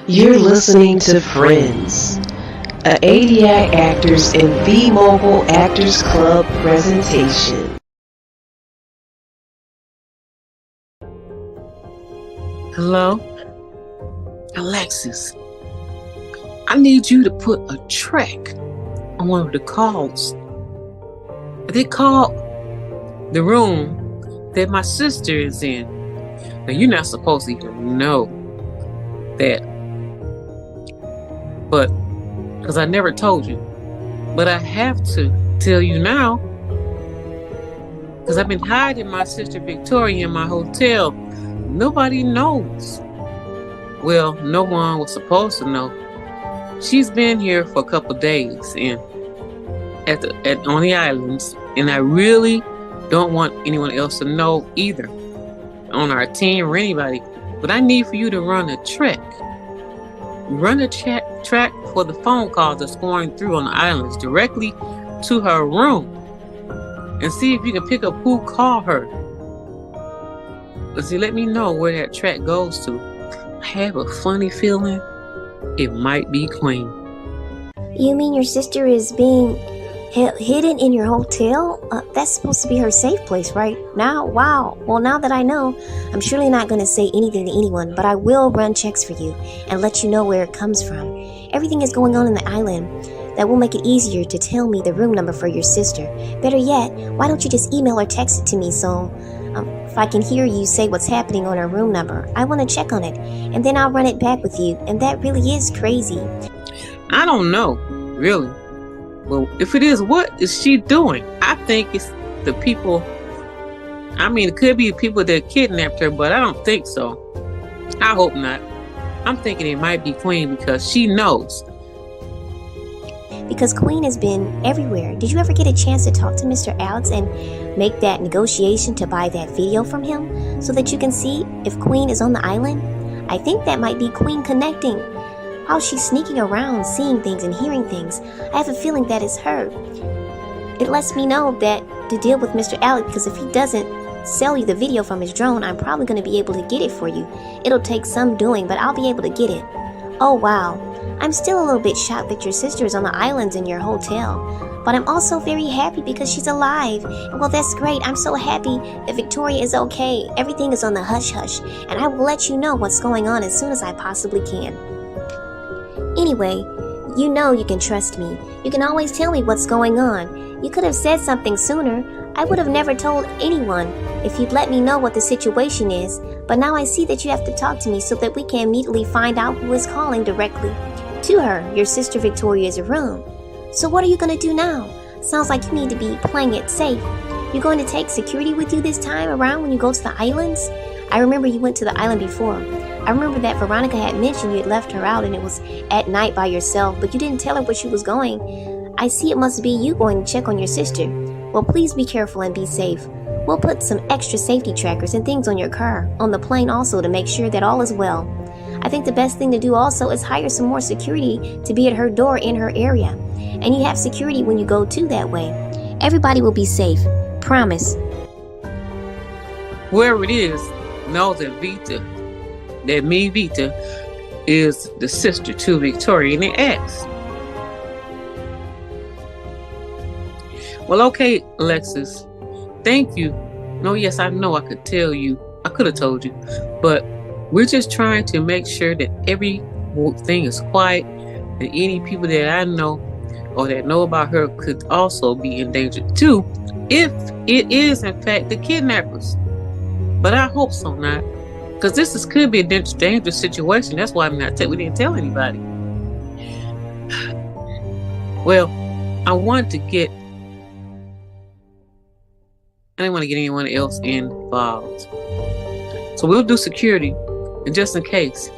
You're listening to Friends, a ADI Actors and V Mobile Actors Club presentation. Hello? Alexis, I need you to put a track on one of the calls. They called the room that my sister is in. Now, you're not supposed to even know that, but because I never told you. But I have to tell you now, because I've been hiding my sister Victoria in my hotel. Nobody knows. Well, no one was supposed to know. She's been here for a couple days and on the islands, and I really don't want anyone else to know either, on our team or anybody. But I need for you to run a track. Run a track for the phone calls that's going through on the islands directly to her room, and see if you can pick up who called her. But see, let me know where that track goes to. I have a funny feeling it might be Queen. You mean your sister is being hidden in your hotel? That's supposed to be her safe place, right? Now, wow. Well, now that I know, I'm surely not going to say anything to anyone, but I will run checks for you and let you know where it comes from. Everything is going on in the island that will make it easier to tell me the room number for your sister. Better yet, why don't you just email or text it to me so if I can hear you say what's happening on her room number. I want to check on it, and then I'll run it back with you, and that really is crazy. I don't know, really. Well, if it is, what is she doing? I think it's the people. I mean, it could be people that kidnapped her, but I don't think so. I hope not. I'm thinking it might be Queen because she knows. Because Queen has been everywhere. Did you ever get a chance to talk to Mr. Aleis and make that negotiation to buy that video from him so that you can see if Queen is on the island? I think that might be Queen connecting. How she's sneaking around, seeing things and hearing things. I have a feeling that is her. It lets me know that to deal with Mr. Aleis, because if he doesn't sell you the video from his drone, I'm probably going to be able to get it for you. It'll take some doing, but I'll be able to get it. Oh wow. I'm still a little bit shocked that your sister is on the islands in your hotel, but I'm also very happy because she's alive. And well, that's great. I'm so happy that Victoria is okay. Everything is on the hush-hush, and I will let you know what's going on as soon as I possibly can. Anyway, you know you can trust me. You can always tell me what's going on. You could have said something sooner. I would have never told anyone if you'd let me know what the situation is, but now I see that you have to talk to me so that we can immediately find out who is calling directly to her, your sister Victoria's room. So what are you going to do now? Sounds like you need to be playing it safe. You're going to take security with you this time around when you go to the islands? I remember you went to the island before. I remember that Veronica had mentioned you had left her out and it was at night by yourself, but you didn't tell her where she was going. I see it must be you going to check on your sister. Well, please be careful and be safe. We'll put some extra safety trackers and things on your car, on the plane also, to make sure that all is well. I think the best thing to do also is hire some more security to be at her door in her area. And you have security when you go too that way. Everybody will be safe. Promise. Whoever it is knows that Vita is the sister to Victoria, and they asked. Well, okay, Alexis. Thank you. No, yes, I know I could tell you. I could have told you. But we're just trying to make sure that everything is quiet, that any people that I know or that know about her could also be in danger too, if it is in fact the kidnappers. But I hope so not, because this could be a dangerous situation. That's why we didn't tell anybody. Well, I didn't want to get anyone else involved. So we'll do security, and just in case,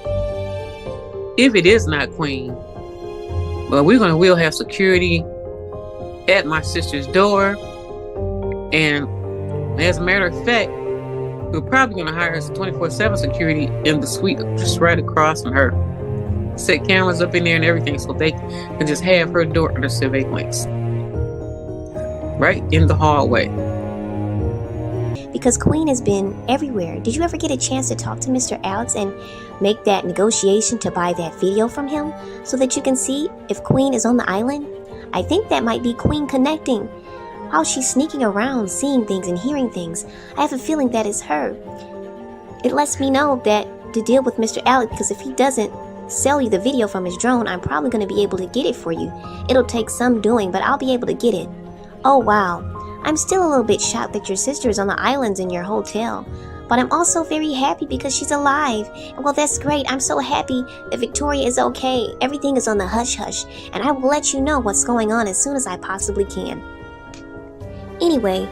if it is not Queen, well, we'll have security at my sister's door. And as a matter of fact, we're probably going to hire some 24/7 security in the suite just right across from her. Set cameras up in there and everything so they can just have her door under surveillance. Right in the hallway. because Queen has been everywhere. Did you ever get a chance to talk to Mr. Aleis and make that negotiation to buy that video from him so that you can see if Queen is on the island? I think that might be Queen connecting. While she's sneaking around, seeing things and hearing things, I have a feeling that is her. It lets me know that to deal with Mr. Aleis, because if he doesn't sell you the video from his drone, I'm probably going to be able to get it for you. It'll take some doing, but I'll be able to get it. Oh wow, I'm still a little bit shocked that your sister is on the islands in your hotel, but I'm also very happy because she's alive. Well, that's great. I'm so happy that Victoria is okay. Everything is on the hush-hush, and I will let you know what's going on as soon as I possibly can. Anyway,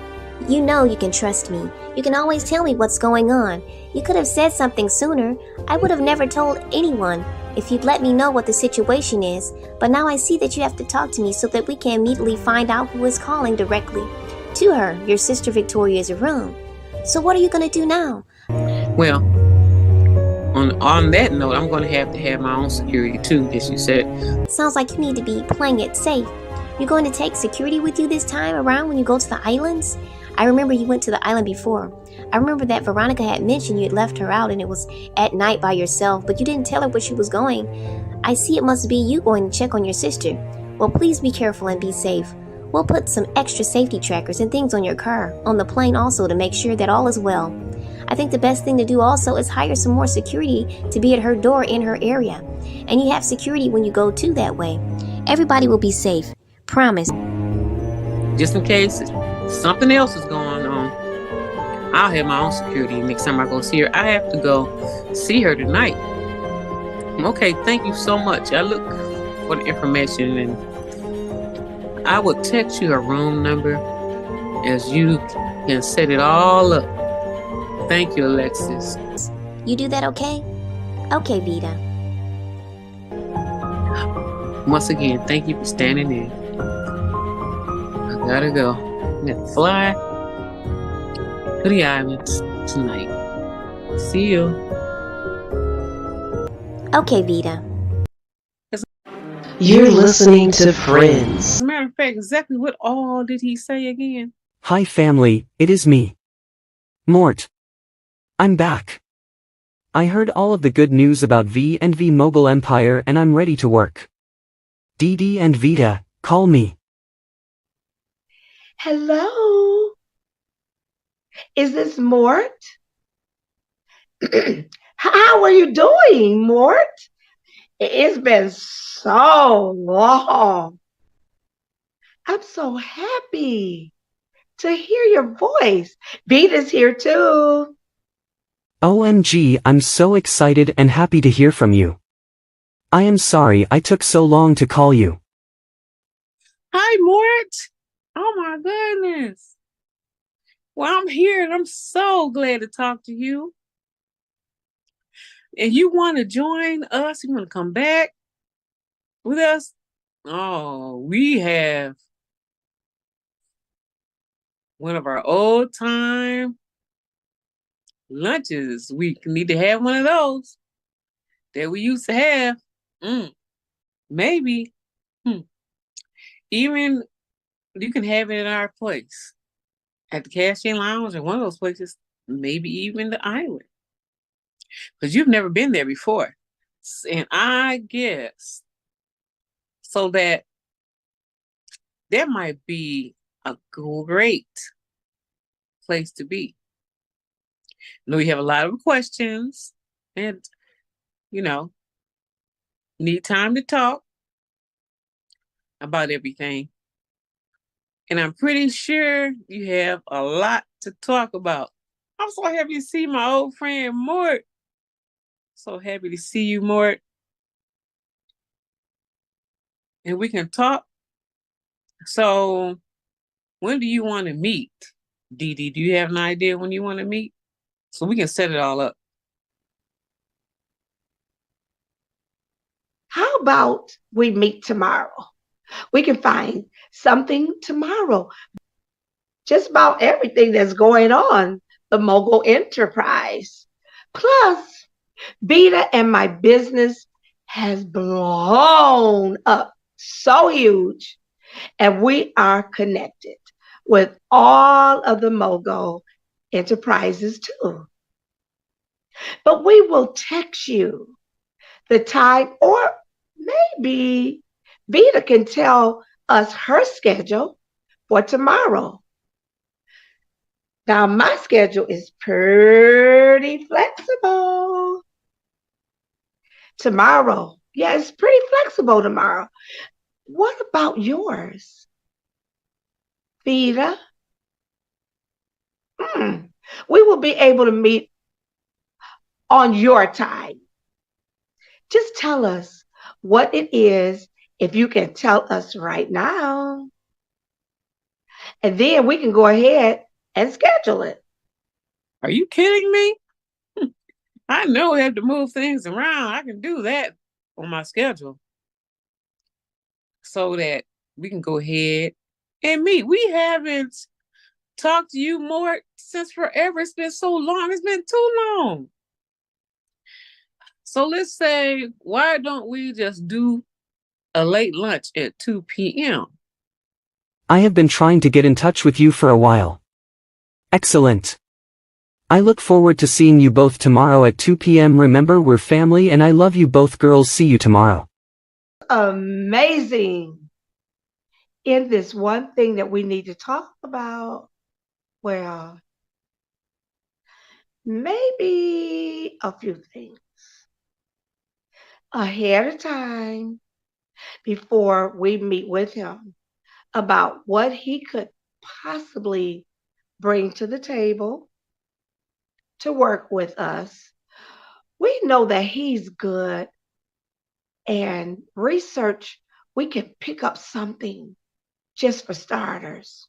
you know you can trust me. You can always tell me what's going on. You could have said something sooner. I would have never told anyone if you'd let me know what the situation is, but now I see that you have to talk to me so that we can immediately find out who is calling directly to her, your sister Victoria's room. So what are you going to do now? Well, on that note, I'm going to have my own security too, as you said. Sounds like you need to be playing it safe. You're going to take security with you this time around when you go to the islands? I remember you went to the island before. I remember that Veronica had mentioned you had left her out and it was at night by yourself, but you didn't tell her where she was going. I see it must be you going to check on your sister. Well, please be careful and be safe. We'll put some extra safety trackers and things on your car, on the plane also, to make sure that all is well. I think the best thing to do also is hire some more security to be at her door in her area. And you have security when you go to that way. Everybody will be safe. Promise. Just in case something else is going on, I'll have my own security next time I go see her. I have to go see her tonight. Okay, thank you so much. I look for the information and I will text you her room number as you can set it all up. Thank you, Alexis. You do that, okay? Okay, Vita. Once again, thank you for standing in. I gotta go. I'm gonna fly to the islands tonight. See you. Okay, Vita. You're listening to Friends. As a matter of fact, exactly what all did he say again? Hi family, it is me. Mort. I'm back. I heard all of the good news about V and V Mobile Empire and I'm ready to work. Dee and Vita, call me. Hello? Is this Mort? How are you doing, Mort? It's been so long. I'm so happy to hear your voice. Vita's here too. OMG, I'm so excited and happy to hear from you. I am sorry I took so long to call you. Hi, Mort. Oh my goodness. Well, I'm here and I'm so glad to talk to you. And you want to join us? You want to come back with us? Oh, we have one of our old time lunches. We need to have one of those that we used to have. Maybe. Even you can have it in our place at the Cash-In Lounge or one of those places, maybe even the island. Because you've never been there before. And I guess so that might be a great place to be. I know you have a lot of questions and, need time to talk about everything. And I'm pretty sure you have a lot to talk about. I'm so happy to see my old friend Mort. So happy to see you, Mort. And we can talk. So when do you want to meet? Dee Dee, do you have an idea when you want to meet? So we can set it all up. How about we meet tomorrow? We can find something tomorrow. Just about everything that's going on, the Mogul Enterprise. Plus, Vita and my business has blown up so huge, and we are connected with all of the Mogul enterprises too. But we will text you the time, or maybe Vita can tell us her schedule for tomorrow. Now, my schedule is pretty flexible. Tomorrow, yeah, it's pretty flexible tomorrow. What about yours, Vita? We will be able to meet on your time. Just tell us what it is if you can tell us right now. And then we can go ahead and schedule it. Are you kidding me? I know we have to move things around. I can do that on my schedule so that we can go ahead and meet. We haven't talked to you more since forever. It's been so long. It's been too long. So let's say, why don't we just do a late lunch at 2 p.m.? I have been trying to get in touch with you for a while. Excellent. I look forward to seeing you both tomorrow at 2 p.m. Remember, we're family and I love you both girls. See you tomorrow. Amazing. In this one thing that we need to talk about, well, maybe a few things ahead of time before we meet with him about what he could possibly bring to the table to work with us. We know that he's good, and research, we can pick up something just for starters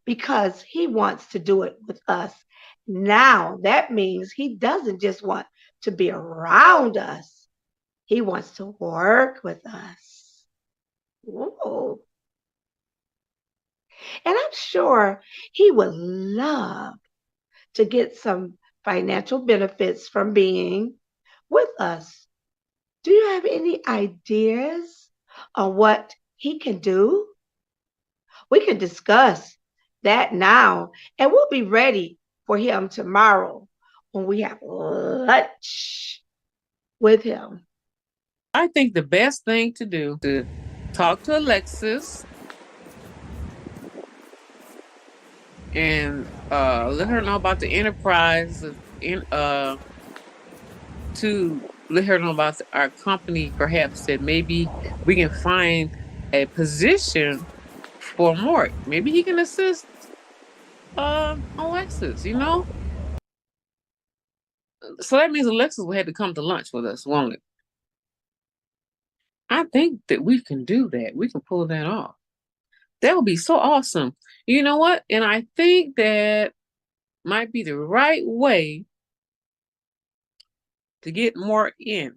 because he wants to do it with us. Now, that means he doesn't just want to be around us, he wants to work with us. Whoa. And I'm sure he would love to get some financial benefits from being with us. Do you have any ideas on what he can do? We can discuss that now, and we'll be ready for him tomorrow when we have lunch with him. I think the best thing to do is to talk to Alexis and let her know about the enterprise to let her know about our company, perhaps that maybe we can find a position for Mort. Maybe he can assist Alexis, you know? So that means Alexis will have to come to lunch with us, won't it? I think that we can do that. We can pull that off. That would be so awesome. You know what? And I think that might be the right way to get more in.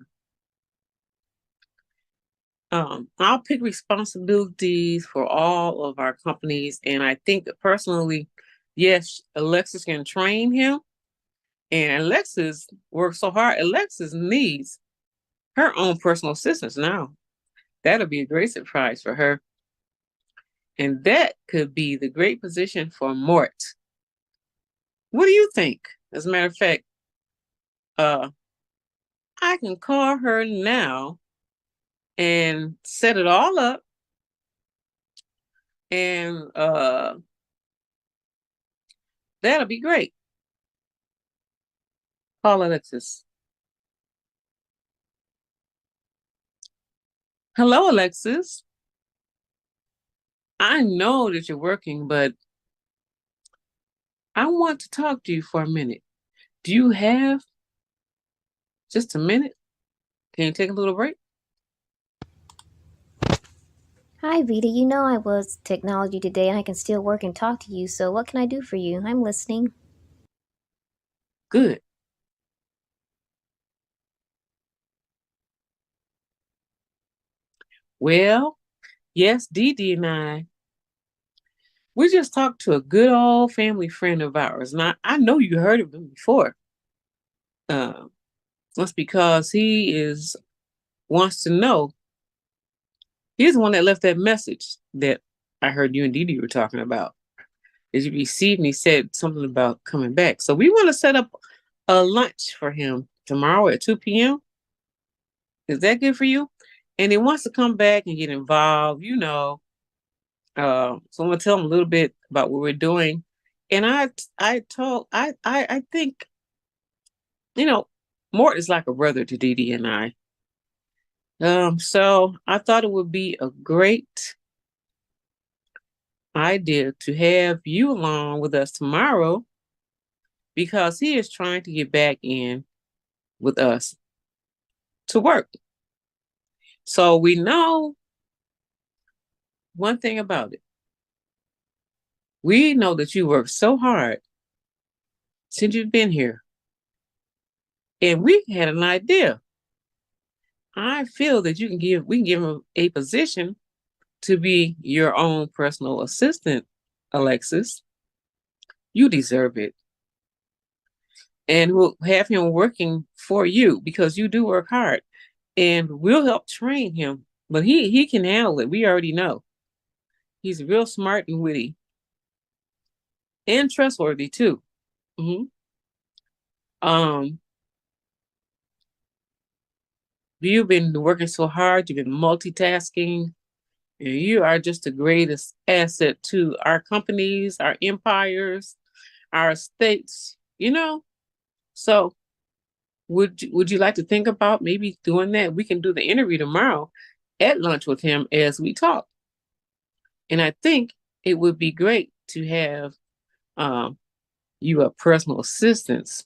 I'll pick responsibilities for all of our companies. And I think that personally, yes, Alexis can train him. And Alexis works so hard. Alexis needs her own personal assistants now. That'll be a great surprise for her. And that could be the great position for Mort. What do you think? As a matter of fact, I can call her now and set it all up. And that'll be great. Call Alexis. Hello, Alexis. I know that you're working, but I want to talk to you for a minute. Do you have just a minute? Can you take a little break? Hi, Vita. You know I was technology today and I can still work and talk to you, so what can I do for you? I'm listening. Good. Well, yes, Dee Dee and I, we just talked to a good old family friend of ours. Now, I know you heard of him before. That's because he wants to know. He's the one that left that message that I heard you and Dee Dee were talking about. that you received, and he said something about coming back. So we want to set up a lunch for him tomorrow at 2 p.m. Is that good for you? And he wants to come back and get involved, so I'm gonna tell him a little bit about what we're doing. And I think, Mort is like a brother to Dee Dee and I. So I thought it would be a great idea to have you along with us tomorrow, because he is trying to get back in with us to work. So we know one thing about it. We know that you work so hard since you've been here. And we had an idea. I feel that we can give him a position to be your own personal assistant, Alexis. You deserve it. And we'll have him working for you because you do work hard. And we'll help train him. But he can handle it. We already know. He's real smart and witty. And trustworthy too. Mm-hmm. You've been working so hard, you've been multitasking, and you are just the greatest asset to our companies, our empires, our states, So would you like to think about maybe doing that? We can do the interview tomorrow at lunch with him as we talk. And I think it would be great to have you a personal assistant,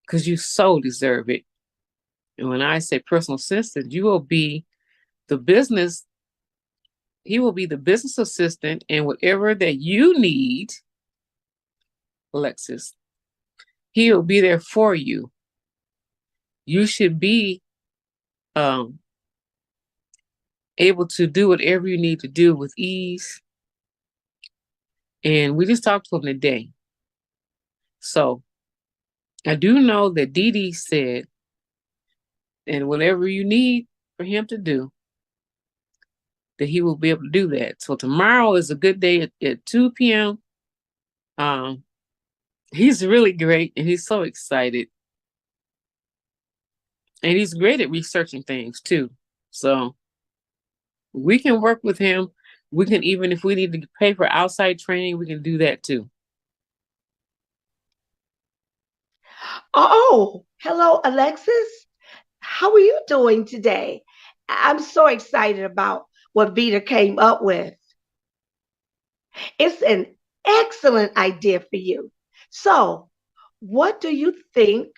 because you so deserve it. And when I say personal assistant, he will be the business assistant, and whatever that you need, Alexis, he'll be there for you. You should be able to do whatever you need to do with ease. And we just talked to him today. So I do know that Dee Dee said, and whatever you need for him to do, that he will be able to do that. So tomorrow is a good day at 2 p.m. He's really great, and he's so excited. And he's great at researching things too. So we can work with him. We can, even if we need to pay for outside training, we can do that too. Oh, hello, Alexis. How are you doing today? I'm so excited about what Vita came up with. It's an excellent idea for you. So, what do you think,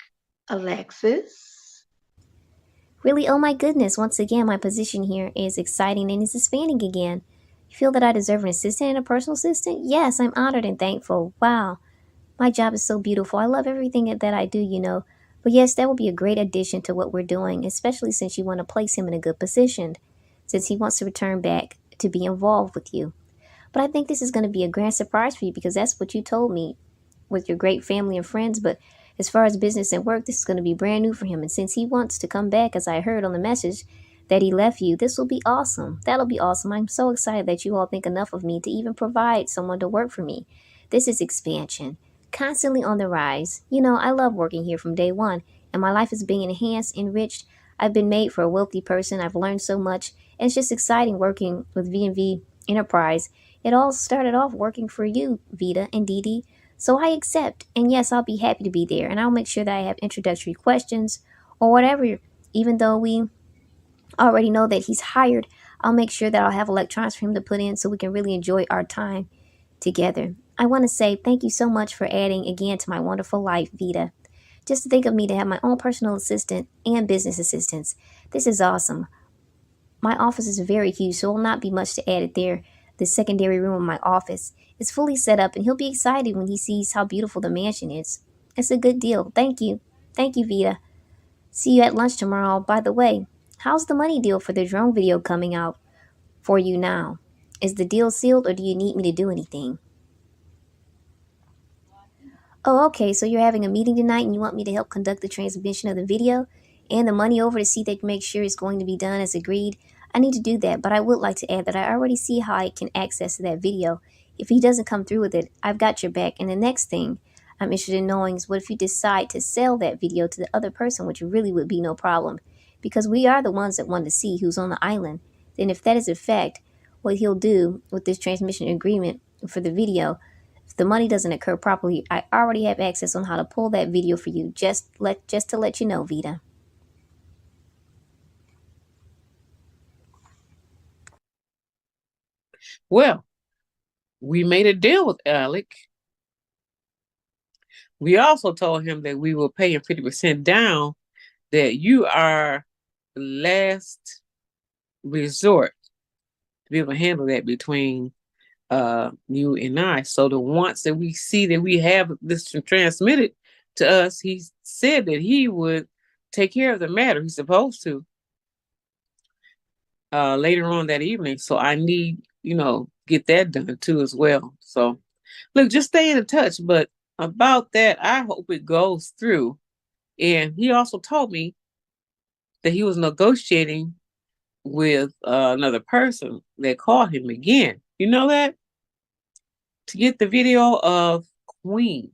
Alexis? Really, oh my goodness, once again, my position here is exciting and is expanding again. You feel that I deserve an assistant and a personal assistant? Yes, I'm honored and thankful. Wow, my job is so beautiful. I love everything that I do. But yes, that will be a great addition to what we're doing, especially since you want to place him in a good position, since he wants to return back to be involved with you. But I think this is going to be a grand surprise for you, because that's what you told me with your great family and friends. But as far as business and work, this is going to be brand new for him. And since he wants to come back, as I heard on the message that he left you, this will be awesome. That'll be awesome. I'm so excited that you all think enough of me to even provide someone to work for me. This is expansion, constantly on the rise. I love working here from day one, and my life is being enhanced, enriched. I've been made for a wealthy person. I've learned so much. And it's just exciting working with V&V Enterprise. It all started off working for you, Vita and Dee Dee. So I accept, and yes, I'll be happy to be there, and I'll make sure that I have introductory questions or whatever. Even though we already know that he's hired, I'll make sure that I'll have electronics for him to put in so we can really enjoy our time together. I want to say thank you so much for adding again to my wonderful life, Vita. Just to think of me to have my own personal assistant and business assistants. This is awesome. My office is very huge, so it will not be much to add it there. The secondary room of my office is fully set up, and he'll be excited when he sees how beautiful the mansion is. It's a good deal. Thank you. Thank you, Vita. See you at lunch tomorrow. By the way, how's the money deal for the drone video coming out for you now? Is the deal sealed, or do you need me to do anything? Oh, okay, so you're having a meeting tonight and you want me to help conduct the transmission of the video and the money over to see that you make sure it's going to be done as agreed. I need to do that, but I would like to add that I already see how I can access that video If he doesn't come through with it, I've got your back. And the next thing I'm interested in knowing is what if you decide to sell that video to the other person, which really would be no problem, because we are the ones that want to see who's on the island. Then if that is a fact, what he'll do with this transmission agreement for the video, if the money doesn't occur properly, I already have access on how to pull that video for you, just to let you know, Vita. Well, we made a deal with Alec. We also told him that we will pay him 50% down, that you are the last resort to be able to handle that between you and I. So the once that we see that we have this transmitted to us, he said that he would take care of the matter. He's supposed to later on that evening. So I need, get that done too as well. So look, just stay in touch. But about that, I hope it goes through. And he also told me that he was negotiating with another person that called him again. You know that? To get the video of Queen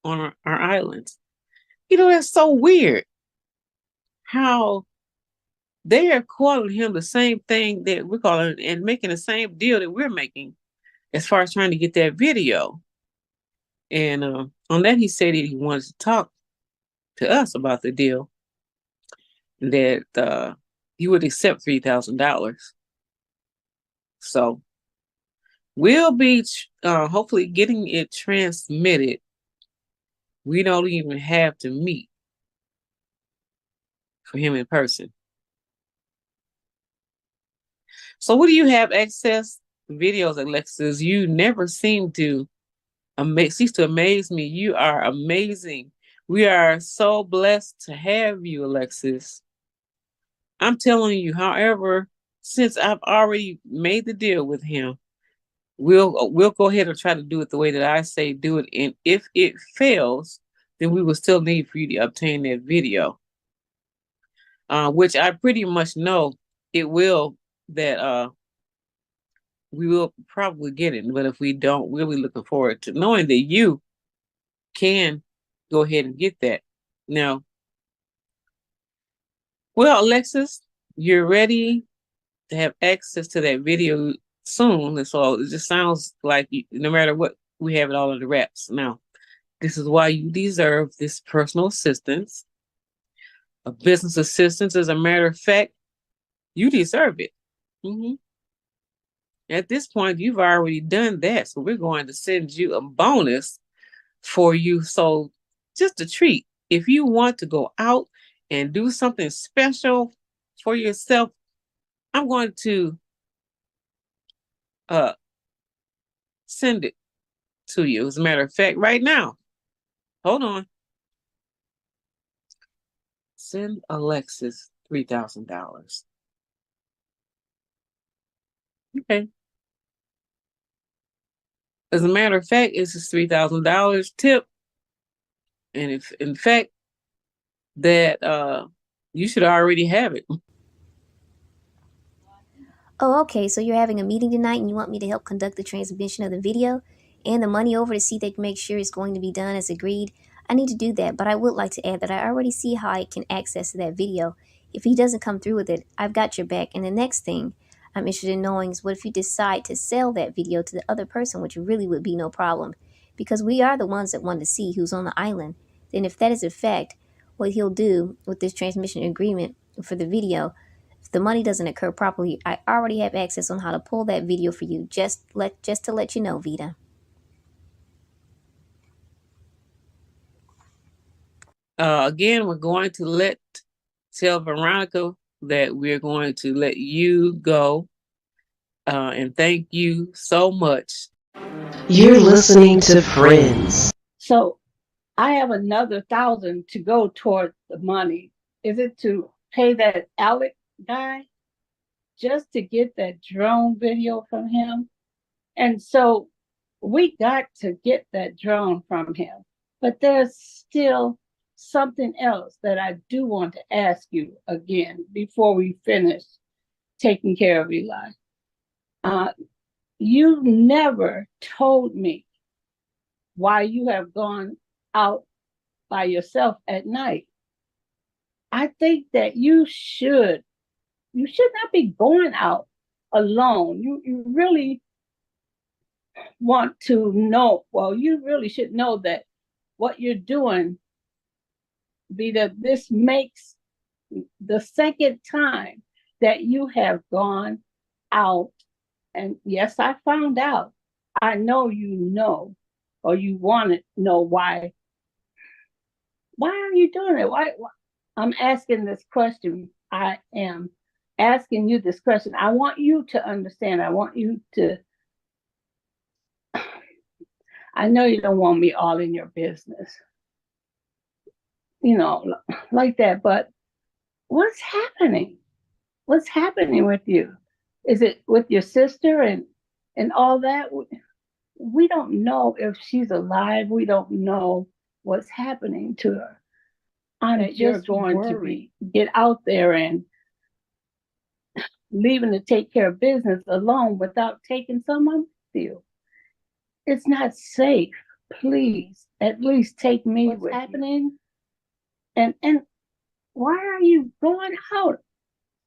on our island. That's so weird how they are calling him the same thing that we're calling and making the same deal that we're making as far as trying to get that video. And on that, he said that he wanted to talk to us about the deal, that he would accept $3,000. So we'll be hopefully getting it transmitted. We don't even have to meet for him in person. So what do you have access videos, Alexis? You never seem to cease to amaze me. You are amazing. We are so blessed to have you, Alexis. I'm telling you, however, since I've already made the deal with him, we'll go ahead and try to do it the way that I say do it. And if it fails, then we will still need for you to obtain that video, which I pretty much know it will, that we will probably get it. But if we don't, we'll be looking forward to knowing that you can go ahead and get that. Now, well, Alexis, you're ready to have access to that video soon. And so it just sounds like no matter what, we have it all under wraps. Now, this is why you deserve this personal assistance, a business assistance. As a matter of fact, you deserve it. Mm-hmm. At this point, you've already done that. So we're going to send you a bonus for you. So just a treat. If you want to go out and do something special for yourself, I'm going to send it to you. As a matter of fact, right now, hold on. Send Alexis $3,000. Okay. As a matter of fact, it's a $3,000 tip. And if in fact that you should already have it. Oh, okay, so you're having a meeting tonight and you want me to help conduct the transmission of the video and the money over to see that make sure it's going to be done as agreed. I need to do that, but I would like to add that I already see how I can access that video. If he doesn't come through with it, I've got your back. And the next thing I'm interested in knowing is what if you decide to sell that video to the other person, which really would be no problem, because we are the ones that want to see who's on the island. Then if that is a fact, what he'll do with this transmission agreement for the video, if the money doesn't occur properly, I already have access on how to pull that video for you, just to let you know, Vita. Again, we're going to tell Veronica that we're going to let you go. And thank you so much. You're listening to Friends. So I have another 1,000 to go toward the money. Is it to pay that Alex guy just to get that drone video from him? And so we got to get that drone from him. But there's still something else that I do want to ask you again before we finish taking care of Eli. You never told me why you have gone out by yourself at night. I think that you should not be going out alone. You really want to know, well, you really should know that what you're doing, Vita, this makes the second time that you have gone out. And yes, I found out. I know you know, or you want to know why. Why are you doing it? Why? I'm asking this question. I am asking you this question. I want you to understand. I want you to. I know you don't want me all in your business, like that. But what's happening? What's happening with you? Is it with your sister and all that? We don't know if she's alive. We don't know what's happening to her. I'm just going to get out there and leaving to take care of business alone without taking someone with you. It's not safe. Please, at least take me with happening. And why are you going out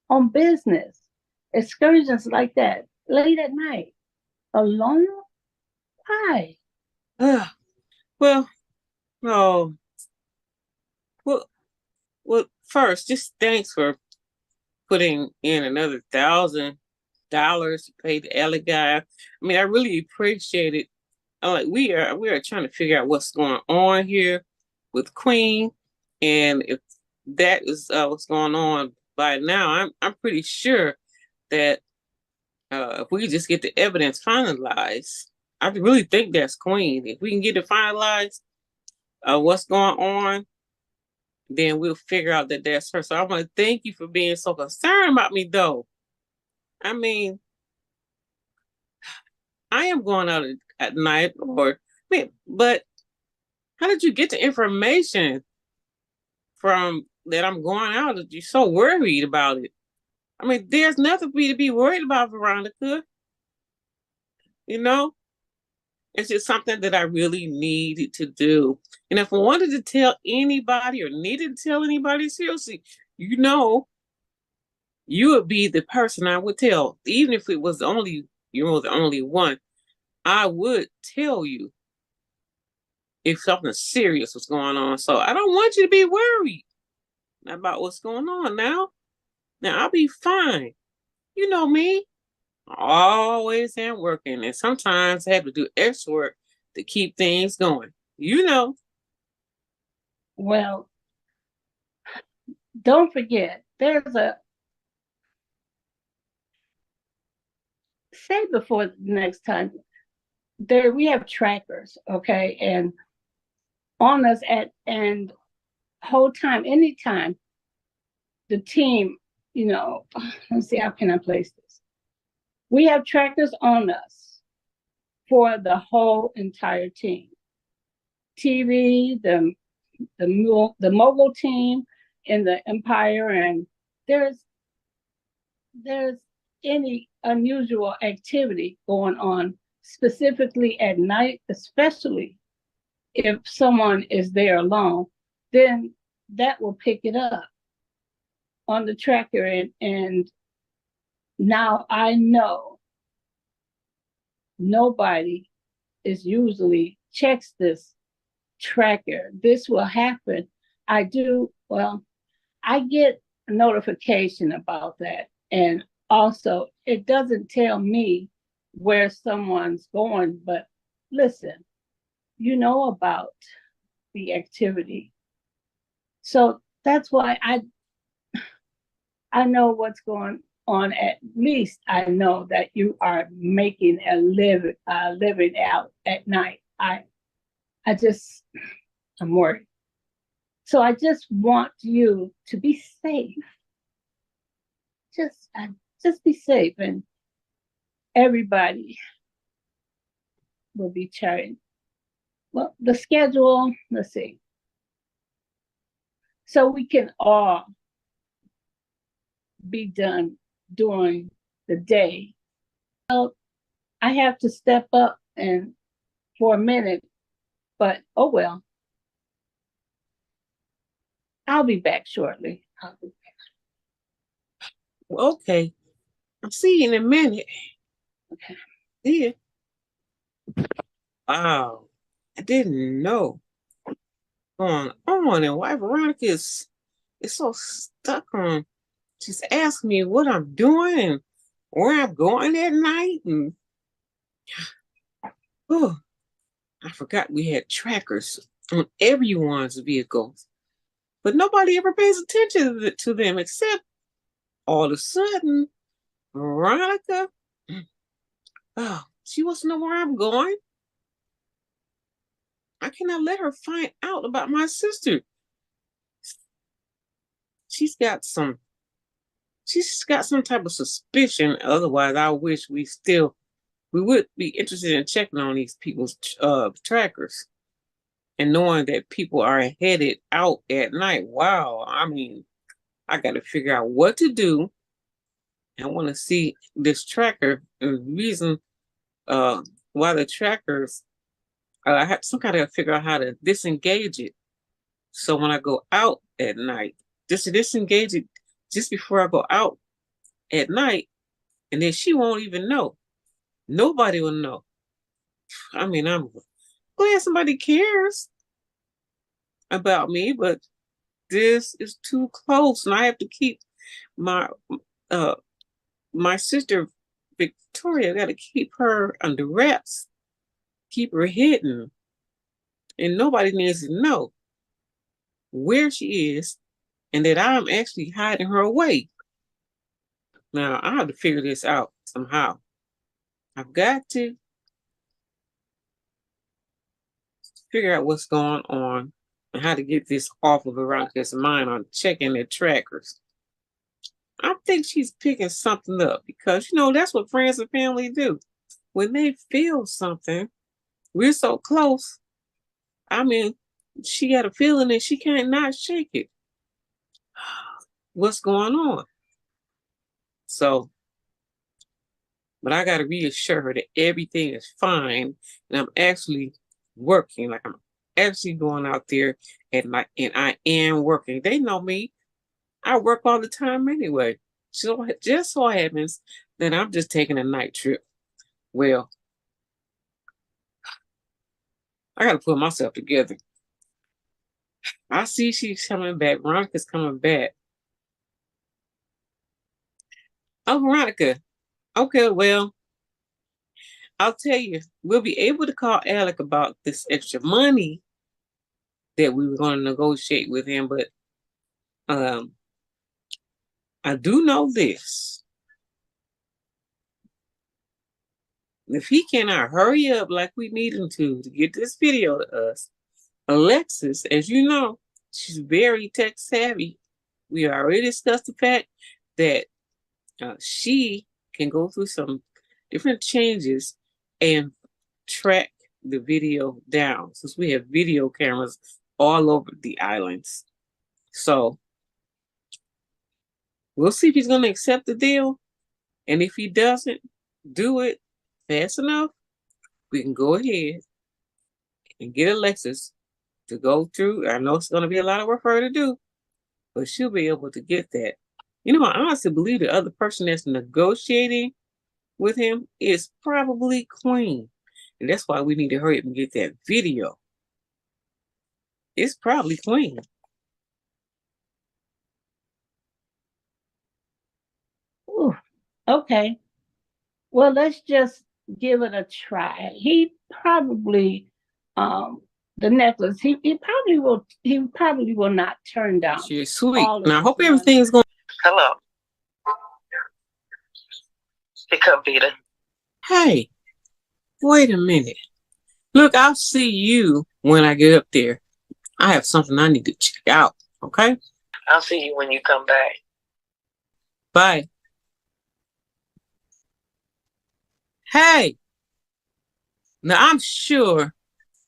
on business, excursions like that, late at night, alone? Why? Well, no. Well, first, just thanks for putting in another $1,000 to pay the alley guy. I mean, I really appreciate it. Like we are trying to figure out what's going on here with Queen, and if that is what's going on by now, I'm pretty sure that if we just get the evidence finalized, I really think that's Queen. If we can get it finalized, what's going on, then we'll figure out that that's her. So I want to thank you for being so concerned about me, though. I mean, I am going out at night, but how did you get the information from that I'm going out? You're so worried about it. I mean, there's nothing for me to be worried about, Veronica. It's just something that I really needed to do. And if I wanted to tell anybody or needed to tell anybody, seriously, you would be the person I would tell. Even if it was the only one, I would tell you if something serious was going on. So I don't want you to be worried about what's going on now. Now I'll be fine. You know me. I always am working, and sometimes I have to do extra work to keep things going. Well, don't forget, say before the next time, we have trackers, okay, and on us and whole time, anytime the team, let's see, how can I place this? We have trackers on us for the whole entire team. TV, the mogul team in the Empire, and there's any unusual activity going on, specifically at night, especially if someone is there alone, then that will pick it up on the tracker. And now I know nobody is usually checks this tracker. This will happen. I get a notification about that. And also, it doesn't tell me where someone's going, but listen, you know about the activity. So that's why I know what's going on. At least I know that you are making a living out at night. I'm worried. So I just want you to be safe. Just be safe, and everybody will be chatting. Well, the schedule, let's see. So we can all be done during the day. Well, I have to step up and for a minute, but oh well. I'll be back shortly. Okay. I'll see you in a minute. Okay. Yeah. Wow. I didn't know. Going on, and why Veronica is so stuck on just asking me what I'm doing and where I'm going at night. And oh, I forgot we had trackers on everyone's vehicles, but nobody ever pays attention to them except all of a sudden, Veronica, oh, she wants to know where I'm going. I cannot let her find out about my sister. She's got some type of suspicion. Otherwise, I wish we would be interested in checking on these people's trackers and knowing that people are headed out at night. Wow. I mean, I got to figure out what to do. I want to see this tracker and the reason why the trackers, I have some kind of figure out how to disengage it. So when I go out at night, just to disengage it just before I go out at night, and then she won't even know. Nobody will know. I mean, I'm glad somebody cares about me, but this is too close, and I have to keep my my sister Victoria. I got to keep her under wraps, keep her hidden, and nobody needs to know where she is and that I'm actually hiding her away. Now I have to figure this out somehow. I've got to figure out what's going on and how to get this off of Veronica's mind on checking their trackers. I think she's picking something up because, that's what friends and family do. When they feel something, we're so close. I mean, she got a feeling that she can't not shake it. What's going on? So, but I got to reassure her that everything is fine and I'm actually working. Like I'm actually going out there at night and I am working. They know me. I work all the time anyway. So just so happens that I'm just taking a night trip. Well, I got to put myself together. I see she's coming back. Veronica's coming back. Oh, Veronica. Okay, well, I'll tell you, we'll be able to call Alec about this extra money that we were going to negotiate with him, but I do know this. If he cannot hurry up like we need him to get this video to us, Alexis, as you know, she's very tech savvy. We already discussed the fact that she can go through some different changes and track the video down, since we have video cameras all over the islands. So we'll see if he's going to accept the deal. And if he doesn't do it fast enough, we can go ahead and get Alexis to go through. I know it's going to be a lot of work for her to do, but she'll be able to get that. I honestly believe the other person that's negotiating with him is probably Queen. And that's why we need to hurry up and get that video. It's probably Queen. Ooh, okay. Well, let's just give it a try. He probably, the necklace, he probably will not turn down. She's sweet. Now I hope everything's going. Hello. Pick up, Vita. Hey, wait a minute. Look, I'll see you when I get up there. I have something I need to check out, okay? I'll see you when you come back. Bye. Hey! Now, I'm sure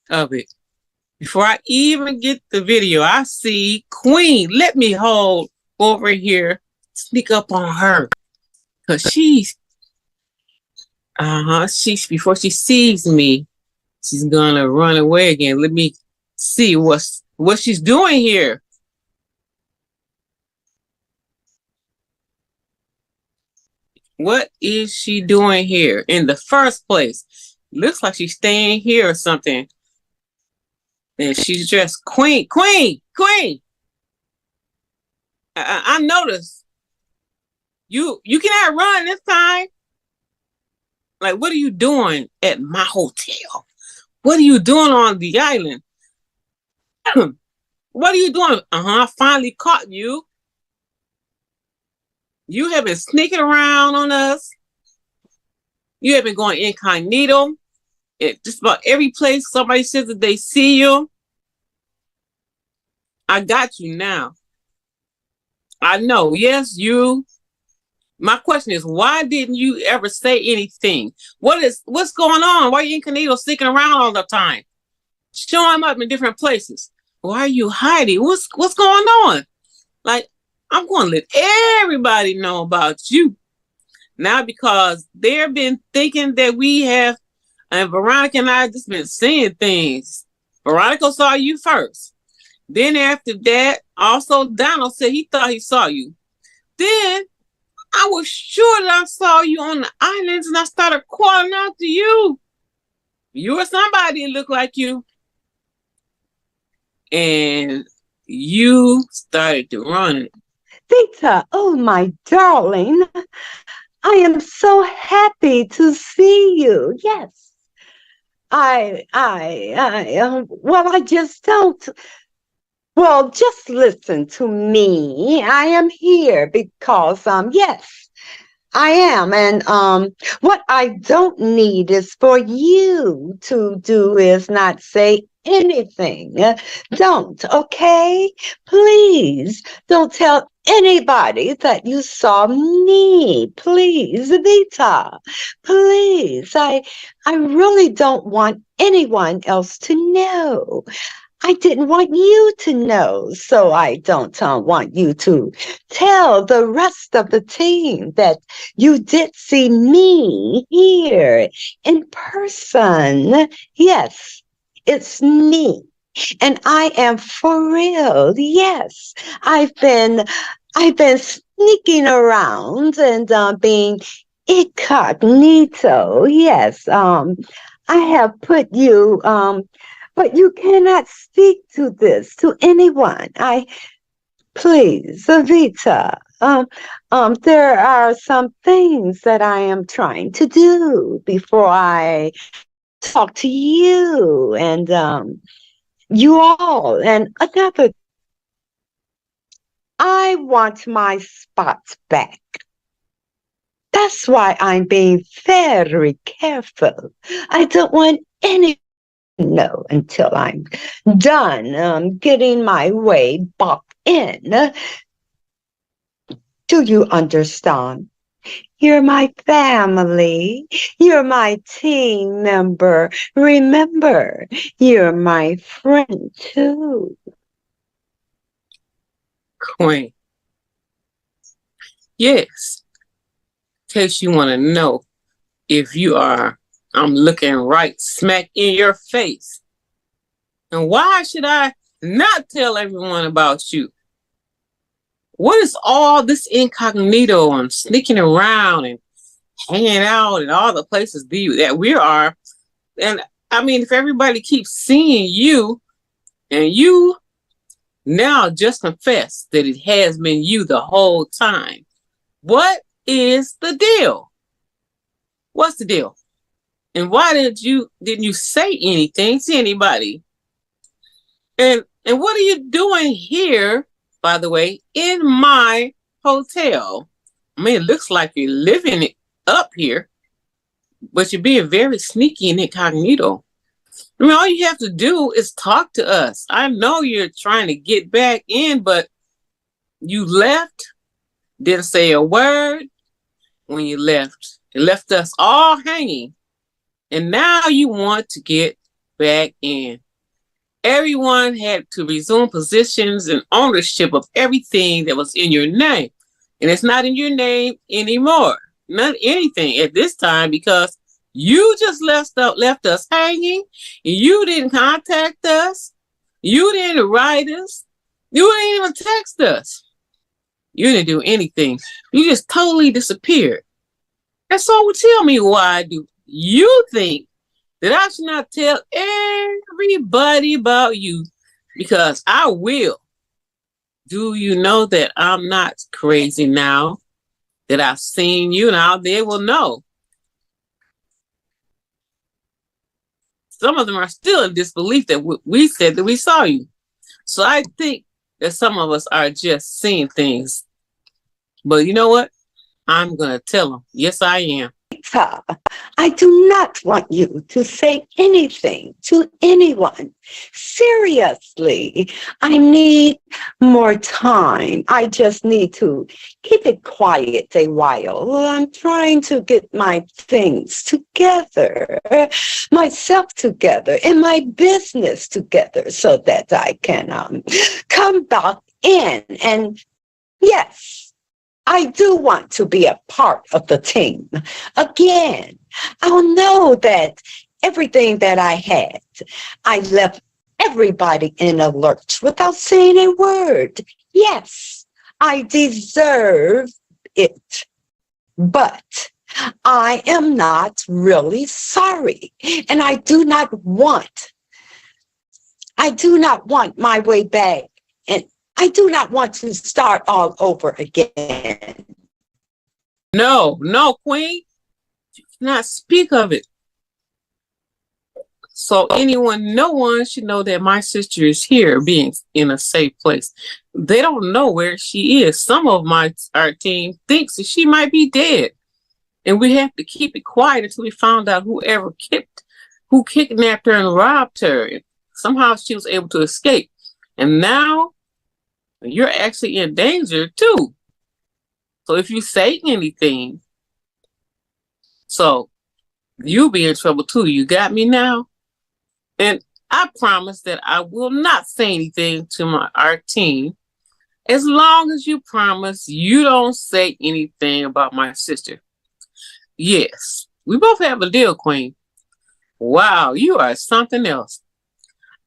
of it. Before I even get the video, I see Queen. Let me hold over here, sneak up on her. Because she's Before she sees me, she's gonna run away again. Let me see what she's doing here. What is she doing here in the first place? Looks like she's staying here or something. And she's just queen. I noticed you cannot run this time. Like, what are you doing at my hotel? What are you doing on the island? What are you doing? I finally caught you. You have been sneaking around on us. You have been going incognito at just about every place somebody says that they see you. I got you now. I know. Yes, you. My question is, why didn't you ever say anything? What's going on? Why are you incognito sneaking around all the time? Showing up in different places. Why are you hiding? What's going on? Like, I'm going to let everybody know about you now, because they've been thinking that we have, and Veronica and I just been seeing things. Veronica saw you first. Then after that, also Donald said he thought he saw you. Then I was sure that I saw you on the islands, and I started calling out to you. You or somebody that looked like you. And you started to run. Vita, oh my darling, I am so happy to see you. Yes. Well, I just don't. Well, just listen to me. I am here because, yes, I am. And what I don't need is for you to do is not say anything. Don't, okay? Please don't tell anybody that you saw me. Please, Vita. Please. I really don't want anyone else to know. I didn't want you to know, so I don't want you to tell the rest of the team that you did see me here in person. Yes, it's me, and I am for real. Yes, I've been sneaking around and being incognito. Yes, I have put you but you cannot speak to this to anyone. Please, Vita. There are some things that I am trying to do before I talk to you and you all. And another, I want my spots back. That's why I'm being very careful. I don't want any know until I'm done getting my way back in. Do you understand? You're my family. You're my team member. Remember, you're my friend too. Queen. Yes. In case you want to know if you are, I'm looking right smack in your face. And why should I not tell everyone about you? What is all this incognito and sneaking around and hanging out in all the places that we are? And I mean, if everybody keeps seeing you and you now just confess that it has been you the whole time, what is the deal? What's the deal? And why didn't you say anything to anybody? And what are you doing here, by the way, in my hotel? I mean, it looks like you're living it up here, but you're being very sneaky and incognito. I mean, all you have to do is talk to us. I know you're trying to get back in, but you left, didn't say a word when you left. It left us all hanging. And now you want to get back in. Everyone had to resume positions and ownership of everything that was in your name. And it's not in your name anymore. Not anything at this time, because You just left us hanging. You didn't contact us. You didn't write us. You didn't even text us. You didn't do anything. You just totally disappeared. And so tell me, why do you think that I should not tell everybody about you? Because I will. Do you know that I'm not crazy now? That I've seen you, now they will know. Some of them are still in disbelief that we said that we saw you. So I think that some of us are just seeing things. But you know what? I'm going to tell them. Yes, I am. I do not want you to say anything to anyone. Seriously, I need more time. I just need to keep it quiet a while. I'm trying to get my things together, myself together, and my business together so that I can come back in. And yes, I do want to be a part of the team. Again, I'll know that everything that I had, I left everybody in a lurch without saying a word. Yes, I deserve it, but I am not really sorry. And I do not want my way back. And I do not want to start all over again. No, Queen. You cannot speak of it. So no one should know that my sister is here, being in a safe place. They don't know where she is. Some of our team thinks that she might be dead. And we have to keep it quiet until we found out who kidnapped her and robbed her. Somehow she was able to escape. And now you're actually in danger too. So if you say anything, so you'll be in trouble too. You got me now? And I promise that I will not say anything to our team as long as you promise you don't say anything about my sister. Yes, we both have a deal, Queen. Wow, you are something else.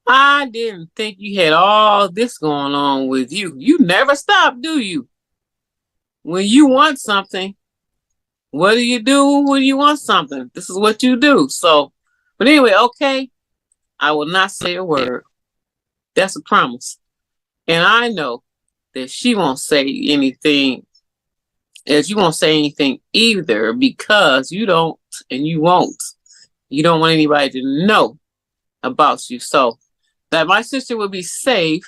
I didn't think you had all this going on with you. You never stop, do you? When you want something, what do you do when you want something? This is what you do. So, but anyway, okay, I will not say a word. That's a promise. And I know that she won't say anything, as you won't say anything either, because you don't and you won't. You don't want anybody to know about you. So that my sister will be safe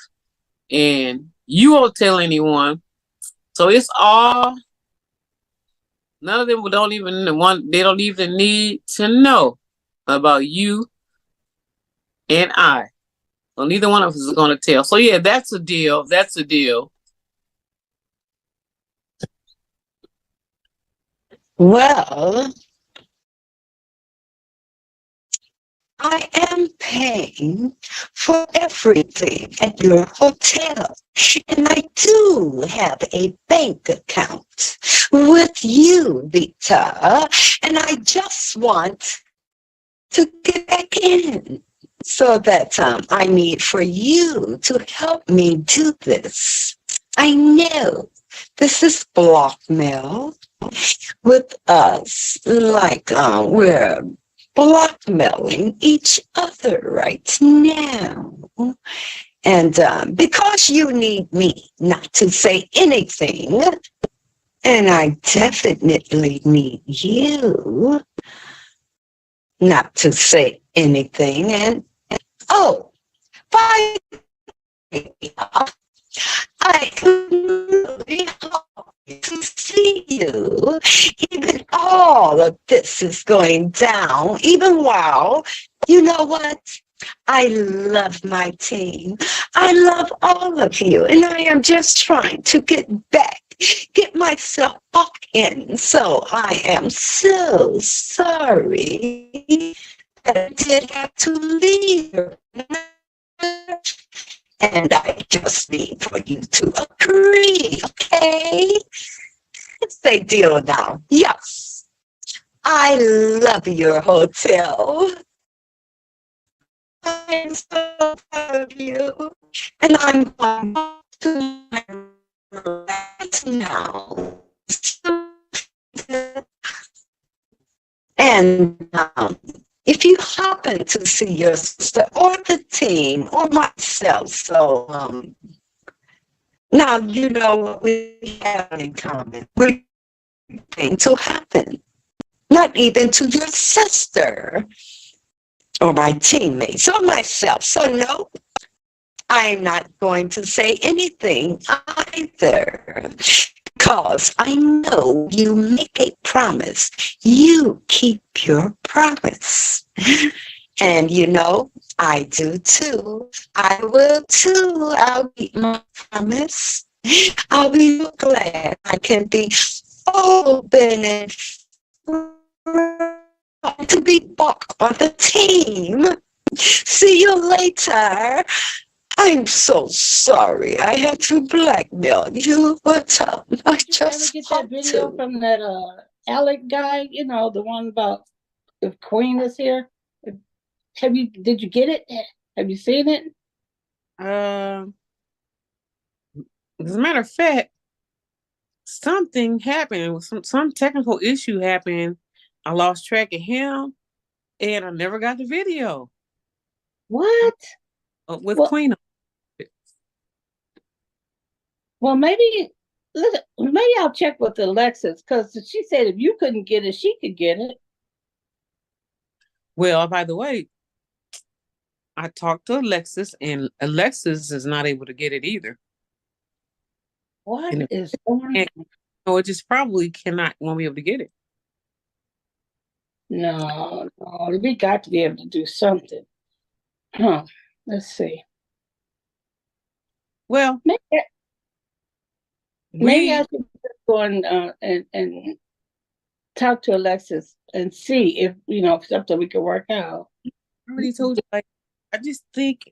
and you won't tell anyone. So it's all, none of them don't even need to know about you and I. So neither one of us is going to tell. So yeah, that's a deal. That's a deal. Well, I am paying for everything at your hotel. And I do have a bank account with you, Vita. And I just want to get back in. So that I need for you to help me do this. I know this is blackmail with us, like we're blackmailing each other right now. And because you need me not to say anything, and I definitely need you not to say anything. And oh, by I really hope to see you. Even all of this is going down, even while, you know what? I love my team. I love all of you. And I am just trying to get myself back in. So I am so sorry that I did have to leave her. And I just need for you to agree, okay? It's a deal now. Yes, I love your hotel. I'm so proud of you. And I'm going to my room right now. And if you happen to see your sister or the team or myself, so now you know what we have in common. We're going to happen. Not even to your sister or my teammates or myself. So no, I'm not going to say anything either. Because I know you make a promise. You keep your promise. And you know, I do too. I will too. I'll keep my promise. I'll be so glad I can be open and to be back on the team. See you later. I'm so sorry I had to blackmail you, but I Did you ever just get that had video to. from that Alec guy? You know, the one about if Queen is here. Did you get it? Have you seen it? As a matter of fact, something happened. Some technical issue happened. I lost track of him, and I never got the video What? with Well, Queen. well, maybe maybe I'll check with Alexis because she said if you couldn't get it, she could get it. Well, by the way, I talked to Alexis, and Alexis is not able to get it either. What And is going on? no, it just probably won't be able to get it. No, we got to be able to do something. Huh. Let's see. Well, maybe I should go and talk to Alexis and see if something we can work out. I already told you, like, I just think,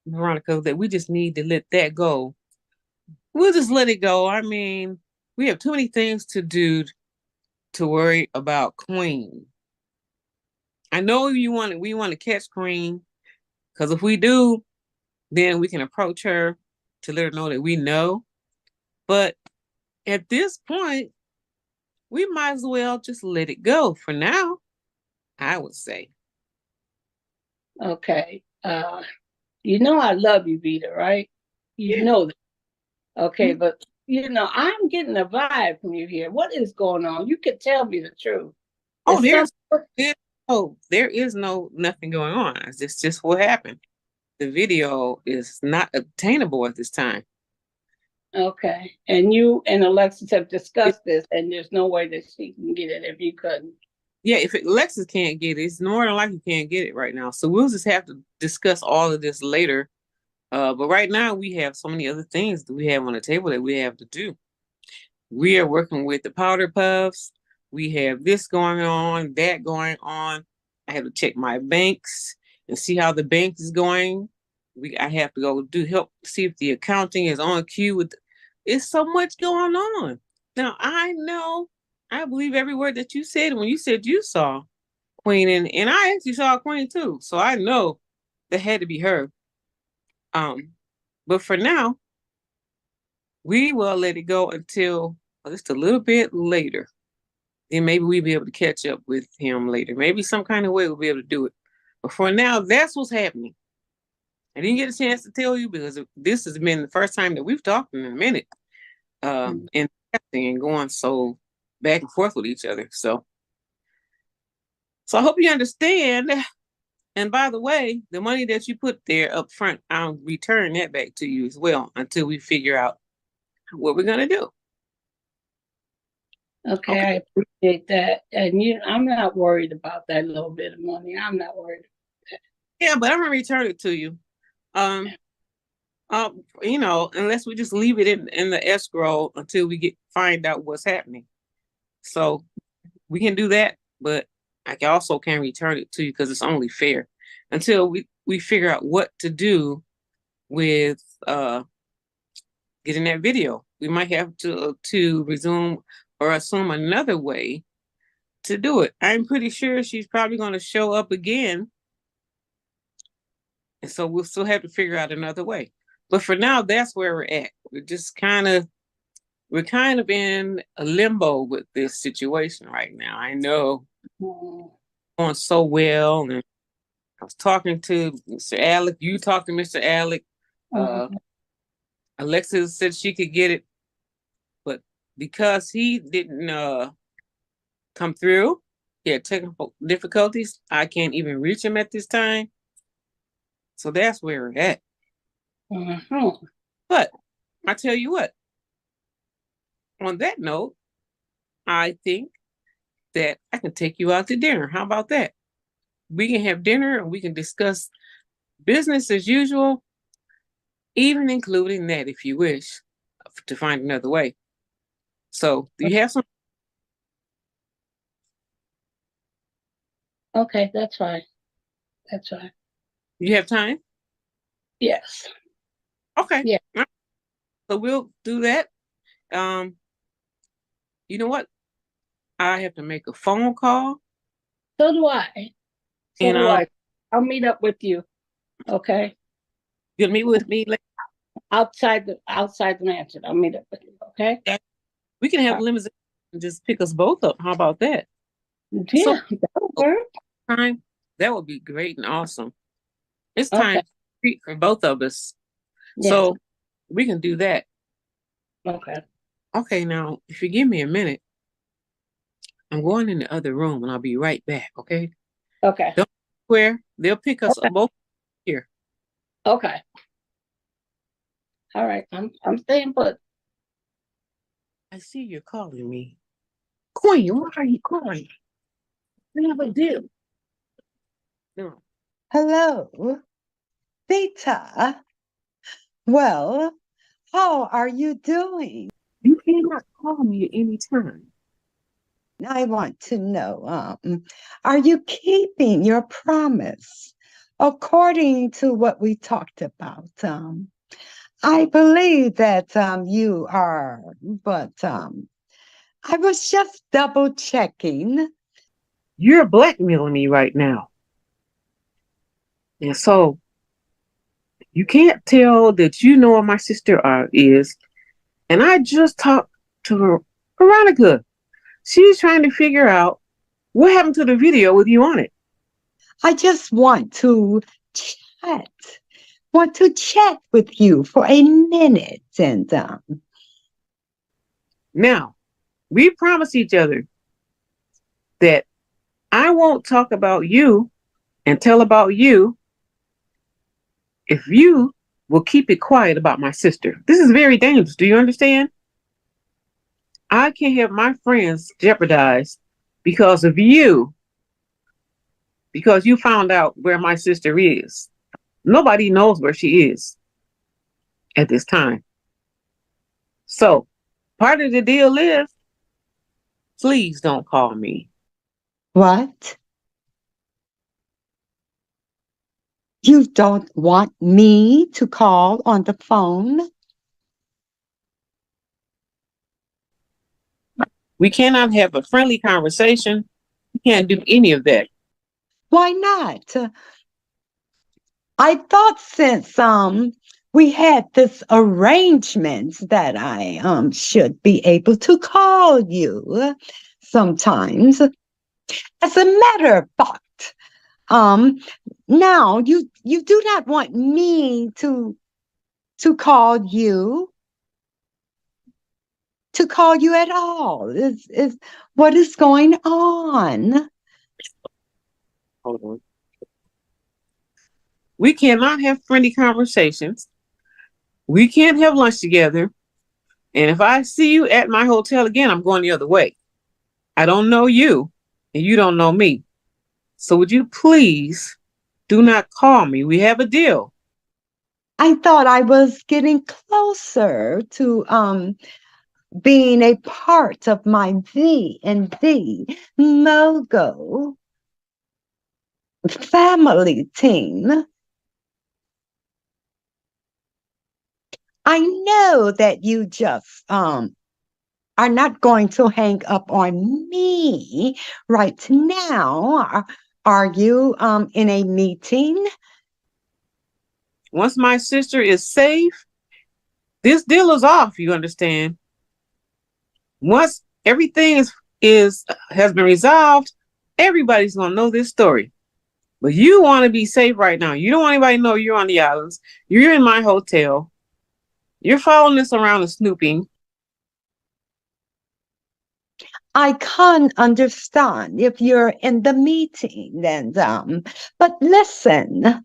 Veronica, that we just need to let that go. We'll just let it go. I mean, we have too many things to do to worry about Queen. I know we want to catch Queen, because if we do, then we can approach her to let her know that we know. But at this point, we might as well just let it go for now, I would say. Okay. You know I love you, Vita, right? You know that. Okay, but I'm getting a vibe from you here. What is going on? You can tell me the truth. Oh, there is no nothing going on. It's just what happened. The video is not obtainable at this time. Okay. And you and Alexis have discussed this, and there's no way that she can get it if you couldn't. Yeah, if Alexis can't get it, it's more than likely can't get it right now. So we'll just have to discuss all of this later. But right now we have so many other things that we have on the table that we have to do. We are working with the powder puffs. We have this going on, that going on. I have to check my banks and see how the bank is going. I have to go help see if the accounting is on cue with. It's so much going on. Now I know, I believe every word that you said when you said you saw Queen, and I actually saw Queen too. So I know that had to be her. But for now, we will let it go until just a little bit later. Then maybe we'll be able to catch up with him later. Maybe some kind of way we'll be able to do it. But for now, that's what's happening. I didn't get a chance to tell you because this has been the first time that we've talked in a minute, and going so back and forth with each other. So I hope you understand. And by the way, the money that you put there up front, I'll return that back to you as well until we figure out what we're gonna do. Okay, I appreciate that. And I'm not worried about that little bit of money. I'm not worried. Yeah, but I'm gonna return it to you. Unless we just leave it in the escrow until we find out what's happening. So we can do that, but I also can return it to you because it's only fair until we figure out what to do with getting that video. We might have to resume or assume another way to do it. I'm pretty sure she's probably going to show up again. And so we'll still have to figure out another way. But for now, that's where we're at. We're kind of in a limbo with this situation right now. I know going so well, and I was talking to Mr. Alec. You talked to Mr. Alec. Alexis said she could get it, but because he didn't come through, he had technical difficulties. I can't even reach him at this time. So that's where we're at. But I tell you what, on that note, I think that I can take you out to dinner. How about that? We can have dinner and we can discuss business as usual, even including that if you wish to find another way. So do you have some? Okay, that's fine. That's fine. You have time? Yes. Okay. Yeah. So we'll do that. You know what? I have to make a phone call. So do I. I'll meet up with you. Okay. You'll meet with me later? Outside the mansion. I'll meet up with you. Okay. Yeah. We can have limousine and just pick us both up. How about that? Yeah, that'll work. That would be great and awesome. It's time to treat for both of us. Yeah. So we can do that. Okay. Okay, now if you give me a minute, I'm going in the other room and I'll be right back, okay? Okay. They'll pick us up both here. Okay. All right. I'm staying put. I see you're calling me. Queen, why are you calling? We have a deal. No. Hello, Vita. Well, how are you doing? You cannot call me at any time. I want to know, are you keeping your promise according to what we talked about? I believe that you are, but I was just double checking. You're blackmailing me right now. And so you can't tell that you know where my sister is. And I just talked to Veronica. She's trying to figure out what happened to the video with you on it. I just want to chat with you for a minute. And now, we promised each other that I won't talk about you and tell about you if you will keep it quiet about my sister. This is very dangerous. Do you understand? I can't have my friends jeopardized because of you. Because you found out where my sister is. Nobody knows where she is at this time. So, part of the deal is, please don't call me. What? You don't want me to call on the phone? We cannot have a friendly conversation. We can't do any of that. Why not? I thought since we had this arrangement that I should be able to call you sometimes. As a matter of fact, now you do not want me to call you at all. Is what is going on? Hold on. We cannot have friendly conversations. We can't have lunch together. And if I see you at my hotel again, I'm going the other way. I don't know you, and you don't know me. So would you please do not call me? We have a deal. I thought I was getting closer to being a part of my V and V Mogo family team. I know that you just are not going to hang up on me right now. Are you in a meeting? Once my sister is safe, this deal is off, you understand? Once everything has been resolved, everybody's gonna know this story. But you want to be safe right now. You don't want anybody to know you're on the islands. You're in my hotel. You're following us around and snooping. I can't understand if you're in the meeting, then, but listen,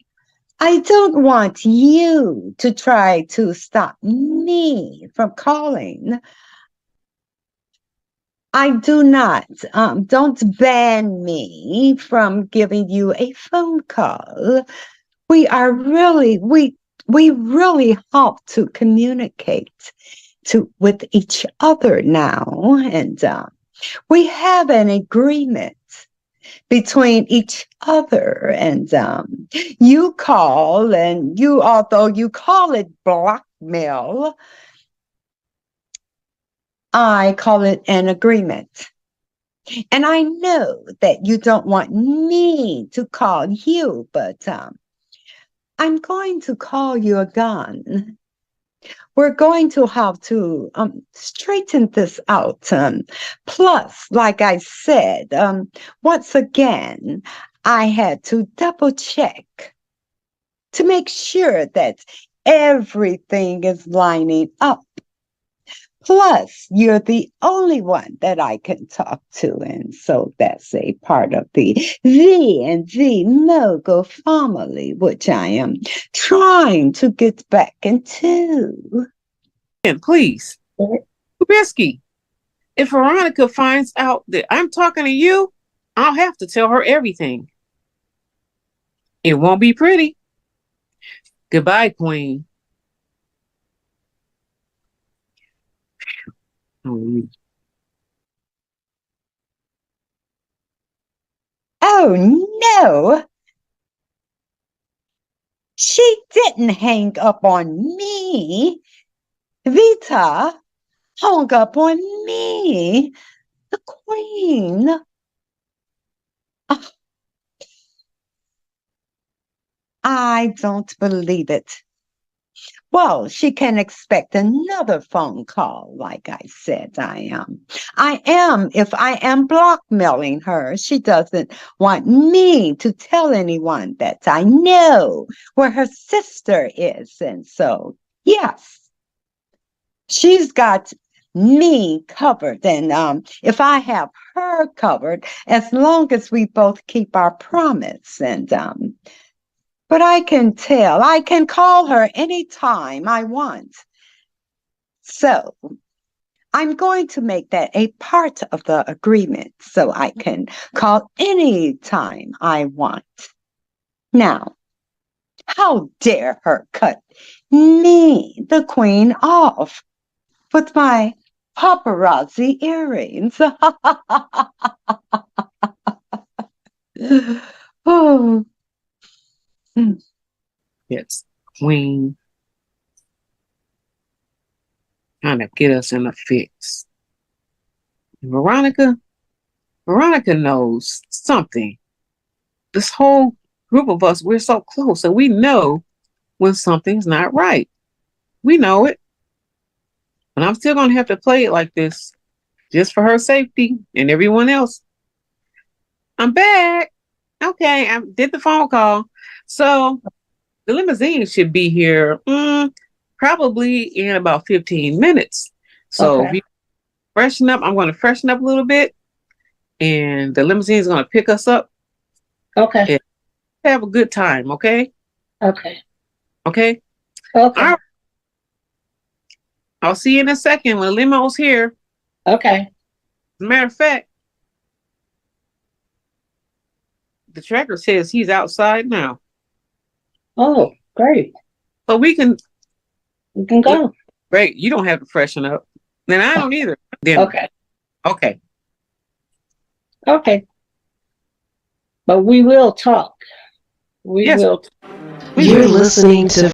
I don't want you to try to stop me from calling. I do not, don't ban me from giving you a phone call. We really have to communicate with each other now. And we have an agreement between each other. And you call, and although you call it blackmail, I call it an agreement. And I know that you don't want me to call you, but I'm going to call you again. We're going to have to straighten this out. Plus, like I said, once again, I had to double check to make sure that everything is lining up. Plus, you're the only one that I can talk to. And so that's a part of the and the Mogul family, which I am trying to get back into. And please, risky. If Veronica finds out that I'm talking to you, I'll have to tell her everything. It won't be pretty. Goodbye, Queen. Oh, no. She didn't hang up on me. Vita hung up on me, the Queen. I don't believe it. Well, she can expect another phone call. Like I said, if I am blackmailing her, she doesn't want me to tell anyone that I know where her sister is. And so, yes, she's got me covered. And if I have her covered, as long as we both keep our promise. And but I can call her anytime I want. So I'm going to make that a part of the agreement so I can call anytime I want. Now, how dare her cut me, the Queen, off with my paparazzi earrings? Oh. Yes, Queen. Trying to get us in a fix. Veronica knows something. This whole group of us, we're so close, and we know when something's not right. We know it. But I'm still going to have to play it like this, just for her safety and everyone else. I'm back. Okay, I did the phone call. So the limousine should be here probably in about 15 minutes. So if you freshen up, I'm going to freshen up a little bit. And the limousine is going to pick us up. Okay. And have a good time, okay? Okay. Okay? Okay. All right. I'll see you in a second when the limo's here. Okay. As a matter of fact, the tracker says he's outside now. Oh, great. So we can go. Great. You don't have to freshen up. Then I don't either. Then, Okay. Okay. Okay. But we will talk. We Yes. will. You're listening to